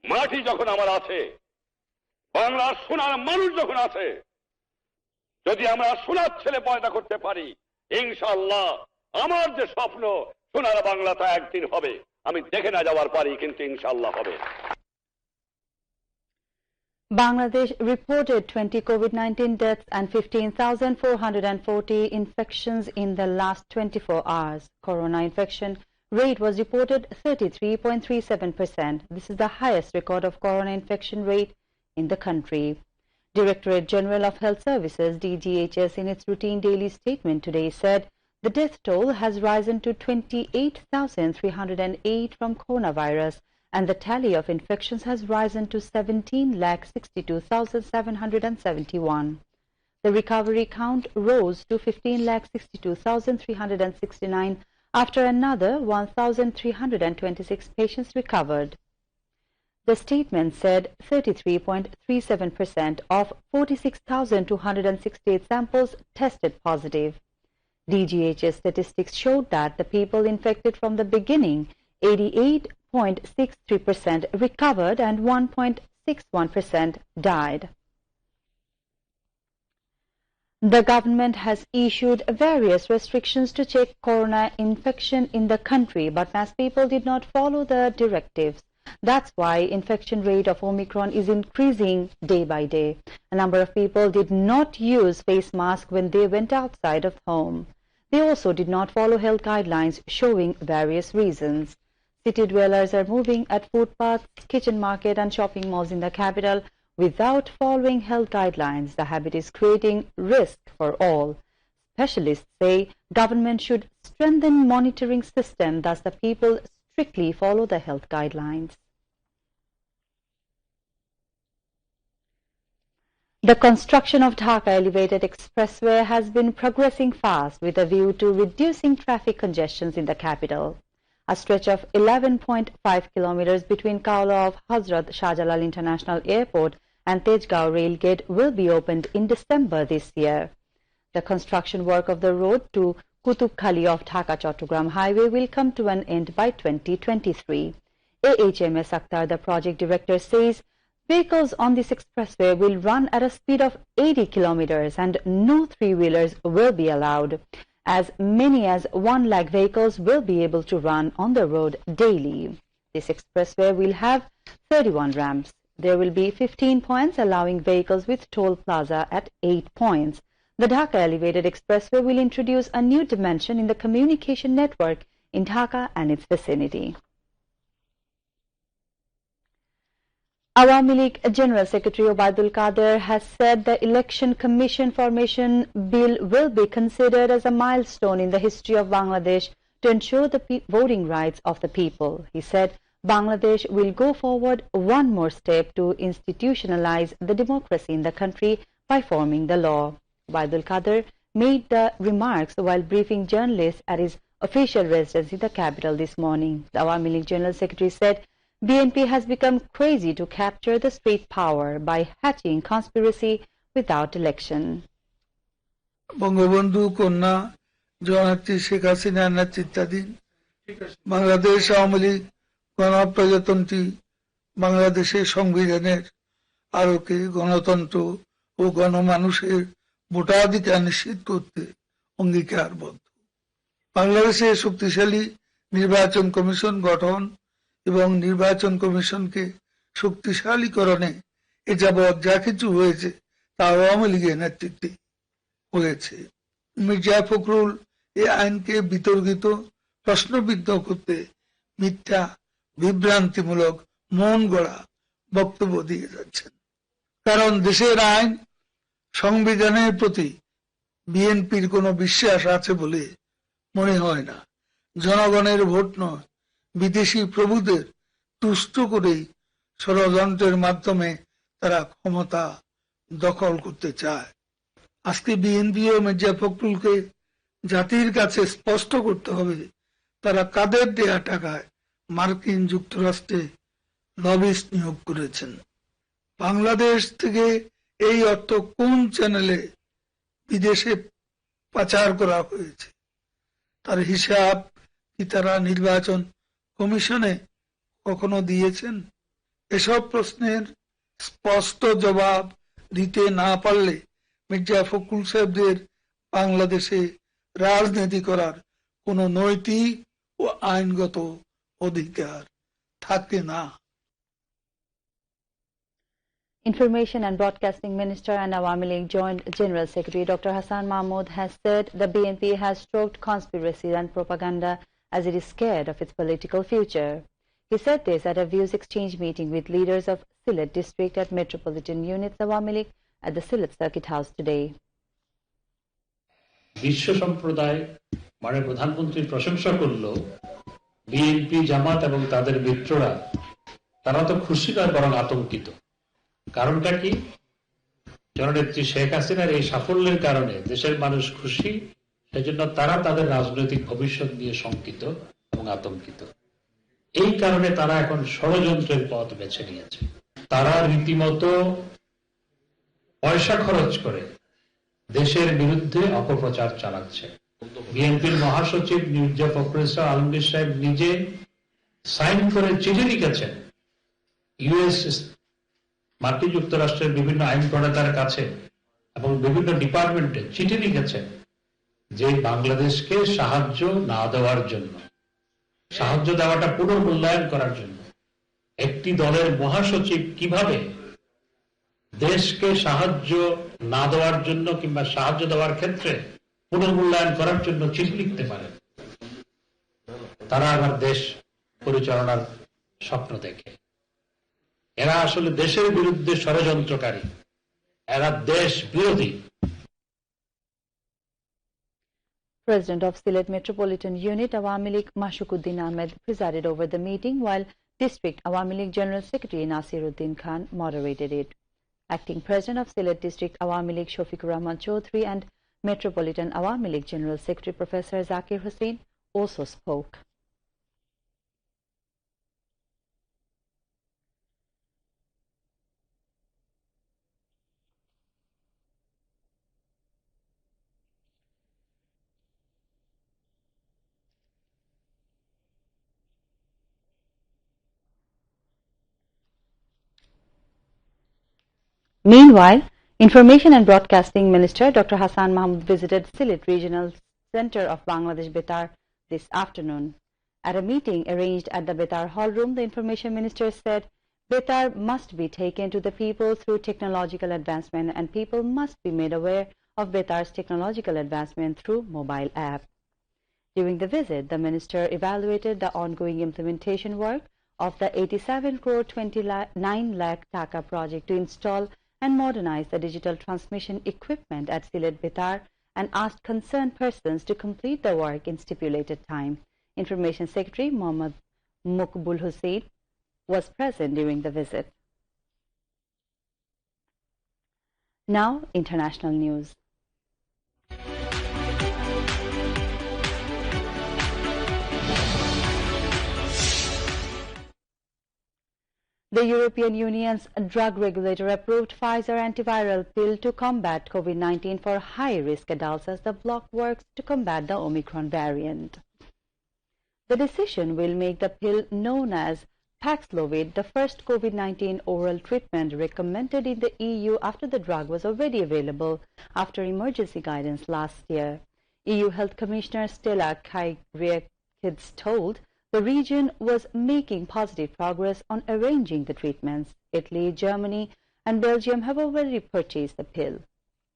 মাটি যখন আমার আছে, বাংলার সোনার মানুষ যখন আছে, যদি আমরা সোনার ছেলে পয়দা করতে পারি, ইনশাআল্লাহ আমার যে স্বপ্ন সোনার বাংলা তা একদিন হবে। আমি দেখে না যাওয়ার পারি, কিন্তু ইনশাআল্লাহ হবে। Bangladesh reported 20 COVID-19 deaths and 15,440 infections in the last 24 hours. Corona infection rate was reported 33.37%. This is the highest record of corona infection rate in the country. Directorate General of Health Services (DGHS) in its routine daily statement today said the death toll has risen to 28,308 from coronavirus, and the tally of infections has risen to 17,62,771. The recovery count rose to 15,62,369 after another 1,326 patients recovered. The statement said 33.37% of 46,268 samples tested positive. DGHS statistics showed that the people infected from the beginning, 88.63% recovered and 1.61% died. The government has issued various restrictions to check corona infection in the country, but mass people did not follow the directives. That's why infection rate of Omicron is increasing day by day. A number of people did not use face mask when they went outside of home. They also did not follow health guidelines, showing various reasons. City dwellers are moving at footpaths, kitchen market and shopping malls in the capital without following health guidelines. The habit is creating risk for all. Specialists say government should strengthen monitoring system, thus the people strictly follow the health guidelines. The construction of Dhaka Elevated Expressway has been progressing fast with a view to reducing traffic congestions in the capital. A stretch of 11.5 kilometers between Kaula of Hazrat Shahjalal International Airport and Tejgaon Rail Gate will be opened in December this year. The construction work of the road to Kutub Khali of Dhaka-Chattogram Highway will come to an end by 2023. AHMS Akhtar, the project director, says vehicles on this expressway will run at a speed of 80 kilometers and no three-wheelers will be allowed. As many as 1 lakh vehicles will be able to run on the road daily. This expressway will have 31 ramps. There will be 15 points allowing vehicles with toll plaza at 8 points. The Dhaka Elevated Expressway will introduce a new dimension in the communication network in Dhaka and its vicinity. Awami League General Secretary Obaidul Qadir has said the Election Commission Formation Bill will be considered as a milestone in the history of Bangladesh to ensure the voting rights of the people. He said Bangladesh will go forward one more step to institutionalize the democracy in the country by forming the law. Obaidul Qadir made the remarks while briefing journalists at his official residence in the capital this morning. The Awami League General Secretary said BNP has become crazy to capture the state power by hatching conspiracy without election. Bangabandhu কন্যা জননেত্রী শেখ হাসিনার নেতৃত্বাধীন বাংলাদেশ আওয়ামী লীগ গণপ্রজাতন্ত্রী বাংলাদেশের সংবিধানের আলোকে গণতন্ত্র ও গণমানুষের ভোটাধিকার নিশ্চিত করতে অঙ্গীকারবদ্ধ। বাংলাদেশে শক্তিশালী নির্বাচন কমিশন গঠন এবং নির্বাচন কমিশনকে শক্তিশালীকরণে এ যাবৎ যা কিছু হয়েছে তা আওয়ামী লীগের নেতৃত্বে হয়েছে। মির্জা ফখরুল এই আইনকে বিতর্কিত প্রশ্নবিদ্ধ করতে মিথ্যা বিভ্রান্তিমূলক মন গড়া বক্তব্য দিয়ে যাচ্ছেন। কারণ দেশের আইন সংবিধানের প্রতি বিএনপির কোনো বিশ্বাস আছে বলে মনে হয় না। জনগণের ভোট নয়, বিদেশি প্রভুদের তুষ্ট করেই ষড়যন্ত্রের মাধ্যমে তারা ক্ষমতা দখল করতে চায়। আজকে বিএনপি ও মির্জা ফখরুলকে জাতির কাছে স্পষ্ট করতে হবে তারা কাদের দেয়া টাকায় মার্কিন যুক্তরাষ্ট্রে লবিস্ট নিয়োগ করেছেন। বাংলাদেশ থেকে এই অর্থ কোন চ্যানেলে বিদেশে পাচার করা হয়েছে তার হিসাব কি তারা নির্বাচন কমিশনে কখনো দিয়েছেন? এসব প্রশ্নের স্পষ্ট জবাব দিতে না পারলে মির্জা ফখরুল সাহেবদের বাংলাদেশে রাজনীতি করার কোনো নৈতিক ও আইনগত অধিকার থাকে না। Information and Broadcasting Minister and Awami League Joint General Secretary Dr. Hassan Mahmood has said the BNP has stoked conspiracy and propaganda as it is scared of its political future. He said this at a views exchange meeting with leaders of Sylhet district at Metropolitan Units Awami League at the Sylhet Circuit House today. বিশ্ব সম্প্রদায় মাননীয় প্রধানমন্ত্রীর প্রশংসা করল, BNP জামাত এবং তাদের মিত্ররা তারা তো খুশি নয় বরং আতঙ্কিত। কারণটা কি? জননেত্রী শেখ হাসিনার এই সাফল্যের কারণে দেশের মানুষ খুশি, সেজন্য তারা তাদের রাজনৈতিক ভবিষ্যৎ নিয়ে শঙ্কিত এবং আতঙ্কিত। এই কারণে তারা এখন ষড়যন্ত্রের পথ বেছে নিয়েছে। তারা রীতিমতো পয়সা খরচ করে দেশের বিরুদ্ধে অপপ্রচার চালাচ্ছে। বিএনপির মহাসচিব মির্জা ফখরুল আলমগীর সাহেব নিজে সাইন করে চিঠি লিখেছেন ইউএস, মার্কিন যুক্তরাষ্ট্রের বিভিন্ন আইন প্রণেতার কাছে এবং বিভিন্ন ডিপার্টমেন্টে চিঠি লিখেছেন যে বাংলাদেশকে সাহায্য না দেওয়ার জন্য, সাহায্য দেওয়াটা পুনর্মূল্যায়ন করার জন্য। একটি দলের মহাসচিব কিভাবে দেশকে সাহায্য না দেওয়ার জন্য কিংবা সাহায্য দেওয়ার ক্ষেত্রে পুনর্মূল্যায়ন করার জন্য চিঠি লিখতে পারে? তারা আবার দেশ পরিচালনার স্বপ্ন দেখে। এরা আসলে দেশের বিরুদ্ধে ষড়যন্ত্রকারী, এরা দেশ বিরোধী। President of Sylhet Metropolitan Unit Awami League Mashukuddin Ahmed presided over the meeting while District Awami League General Secretary Nasiruddin Khan moderated it. Acting President of Sylhet District Awami League Shofiqur Rahman Chaudhry and Metropolitan Awami League General Secretary Professor Zakir Hussain also spoke. Meanwhile, Information and Broadcasting Minister Dr. Hassan Mahmood visited Sylhet Regional Center of Bangladesh Betar this afternoon. At a meeting arranged at the Betar Hall Room, the Information Minister said Betar must be taken to the people through technological advancement and people must be made aware of Betar's technological advancement through mobile app. During the visit, the minister evaluated the ongoing implementation work of the 87 crore 29 lakh taka project to install and modernize the digital transmission equipment at Sylhet Betar and asked concerned persons to complete the work in stipulated time. Information Secretary Mohammad Mukbul Hussain was present during the visit. Now, international news. The European Union's drug regulator approved Pfizer antiviral pill to combat COVID-19 for high-risk adults as the bloc works to combat the Omicron variant. The decision will make the pill known as Paxlovid the first COVID-19 oral treatment recommended in the EU after the drug was already available after emergency guidance last year. EU Health Commissioner Stella Kyriakides told the region was making positive progress on arranging the treatments. Italy, Germany and Belgium have already purchased the pill.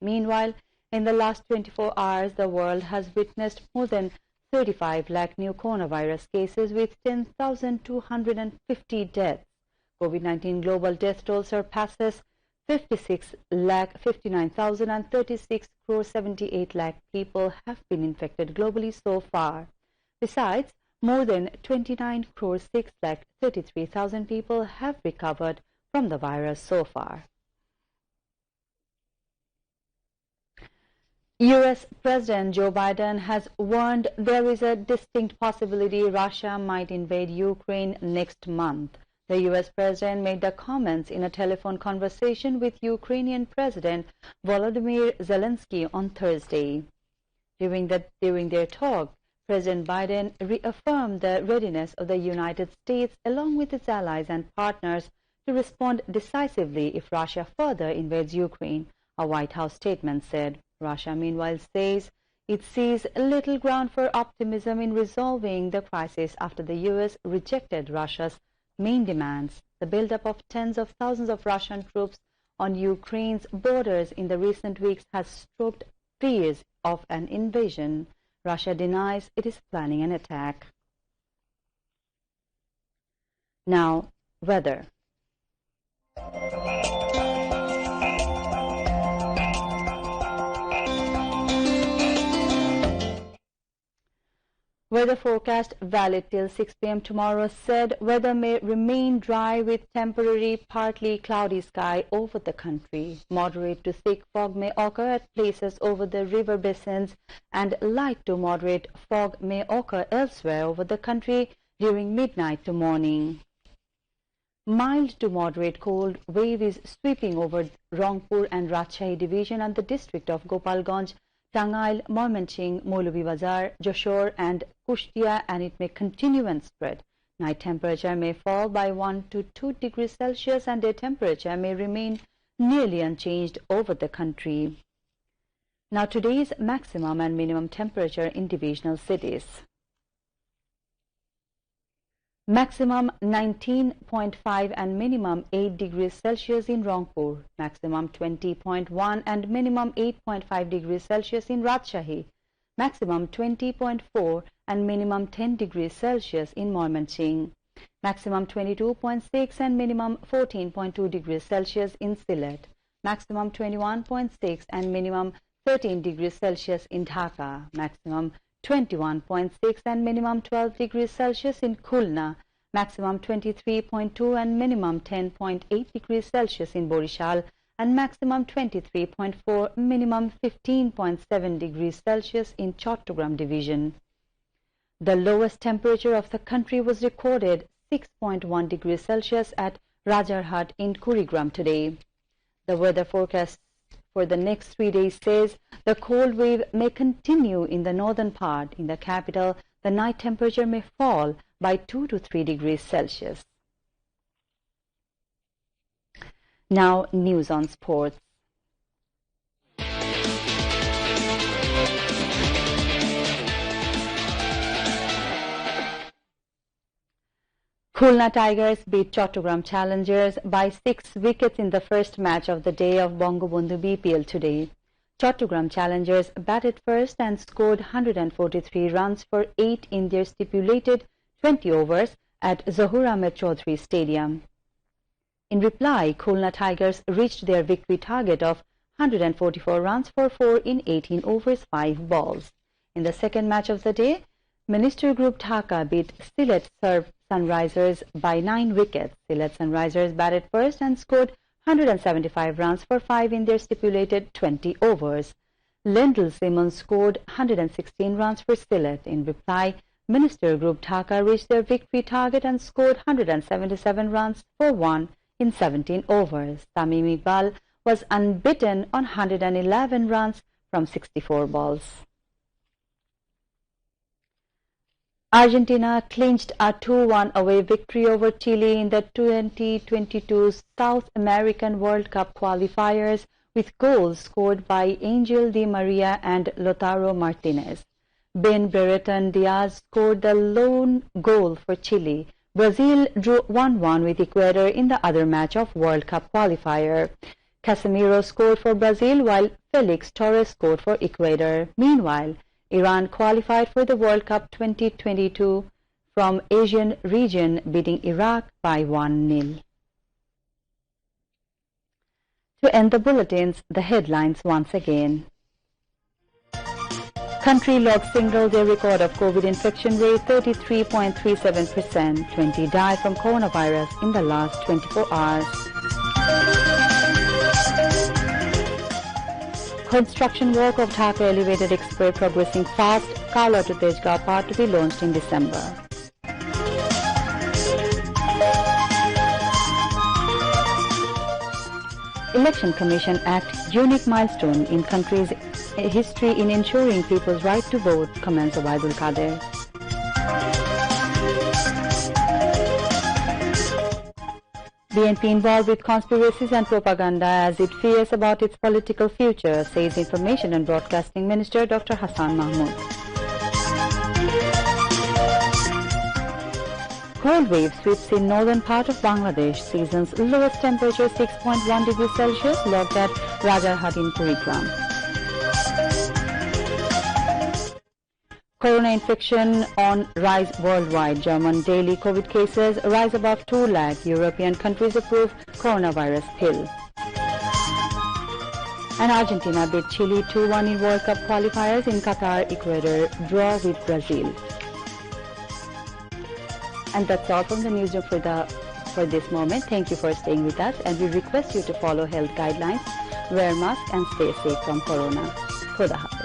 Meanwhile, in the last 24 hours, the world has witnessed more than 35 lakh new coronavirus cases with 10,250 deaths. COVID-19 global death toll surpasses 56,59,036 crore 78 lakh people have been infected globally so far. Besides, more than 29 crore 6 lakh 33,000 people have recovered from the virus so far. U.S. President Joe Biden has warned there is a distinct possibility Russia might invade Ukraine next month. The U.S. President made the comments in a telephone conversation with Ukrainian President Volodymyr Zelensky on Thursday. During their talk, President Biden reaffirmed the readiness of the United States along with its allies and partners to respond decisively if Russia further invades Ukraine, a White House statement said. Russia, meanwhile, says it sees little ground for optimism in resolving the crisis after the U.S. rejected Russia's main demands. The buildup of tens of thousands of Russian troops on Ukraine's borders in the recent weeks has stoked fears of an invasion. Russia denies it is planning an attack. Now, weather. Weather forecast valid till 6 p.m. tomorrow said weather may remain dry with temporary partly cloudy sky over the country. Moderate to thick fog may occur at places over the river basins and light to moderate fog may occur elsewhere over the country during midnight to morning. Mild to moderate cold wave is sweeping over Rangpur and Rajshahi division and the district of Gopalganj, Tangail, Moimanching, Moulubibazar, Jashore and Kushtia, and it may continue and spread. Night temperature may fall by 1 to 2 degrees Celsius and day temperature may remain nearly unchanged over the country. Now today's maximum and minimum temperature in divisional cities. Maximum 19.5 and minimum 8 degrees Celsius in Rangpur, maximum 20.1 and minimum 8.5 degrees Celsius in Rajshahi, maximum 20.4 and minimum 10 degrees Celsius in Moimanching, maximum 22.6 and minimum 14.2 degrees Celsius in Sylhet, maximum 21.6 and minimum 13 degrees Celsius in Dhaka, maximum 21.6 and minimum 12 degrees Celsius in Khulna, maximum 23.2 and minimum 10.8 degrees Celsius in Borishal, and maximum 23.4, minimum 15.7 degrees Celsius in Chattogram division. The lowest temperature of the country was recorded 6.1 degrees Celsius at Rajarhat in Kurigram today. The weather forecast for the next 3 days says the cold wave may continue in the northern part. In the capital, the night temperature may fall by 2 to 3 degrees Celsius. Now, news on sports. Khulna Tigers beat Chattogram Challengers by 6 wickets in the first match of the day of Bangabandhu BPL today. Chattogram Challengers batted first and scored 143 runs for 8 in their stipulated 20 overs at Zahur Ahmed Chaudhry Stadium. In reply, Khulna Tigers reached their victory target of 144 runs for 4 in 18 overs 5 balls. In the second match of the day, Minister Group Dhaka beat Sylhet Sunrisers by 9 wickets. Sylhet Sunrisers batted first and scored 175 runs for 5 in their stipulated 20 overs. Lendl Simmons scored 116 runs for Sylhet. In reply, Minister Group Dhaka reached their victory target and scored 177 runs for 1 in 17 overs. Tamim Iqbal was unbeaten on 111 runs from 64 balls. Argentina clinched a 2-1 away victory over Chile in the 2022 South American World Cup qualifiers with goals scored by Angel Di Maria and Lautaro Martinez. Ben Brereton Diaz scored the lone goal for Chile. Brazil drew 1-1 with Ecuador in the other match of World Cup qualifier. Casemiro scored for Brazil while Felix Torres scored for Ecuador. Meanwhile, Iran qualified for the World Cup 2022 from Asian region, beating Iraq by 1-0. To end the bulletins, the headlines once again. Country logs single-day record of COVID infection rate 33.37%. 20 die from coronavirus in the last 24 hours. Construction work of Dhaka Elevated Express progressing fast. Kala to Tejgaon part to be launched in December. Election Commission Act, unique milestone in country's history in ensuring people's right to vote, comments Obaidul Kader. BNP involved with conspiracies and propaganda as it fears about its political future, says Information and Broadcasting Minister Dr. Hassan Mahmood. Cold wave sweeps in northern part of Bangladesh. Season's lowest temperature 6.1 degrees Celsius logged at Rajarhat in Kurigram. Corona infection on rise worldwide. German daily COVID cases rise above 2 lakh. European countries approve coronavirus pill. And Argentina beat Chile 2-1 in World Cup qualifiers in Qatar. Ecuador draw with Brazil. And that's all from the newsroom for this moment. Thank you for staying with us, and we request you to follow health guidelines, wear mask and stay safe from corona. Khuda Hafiz.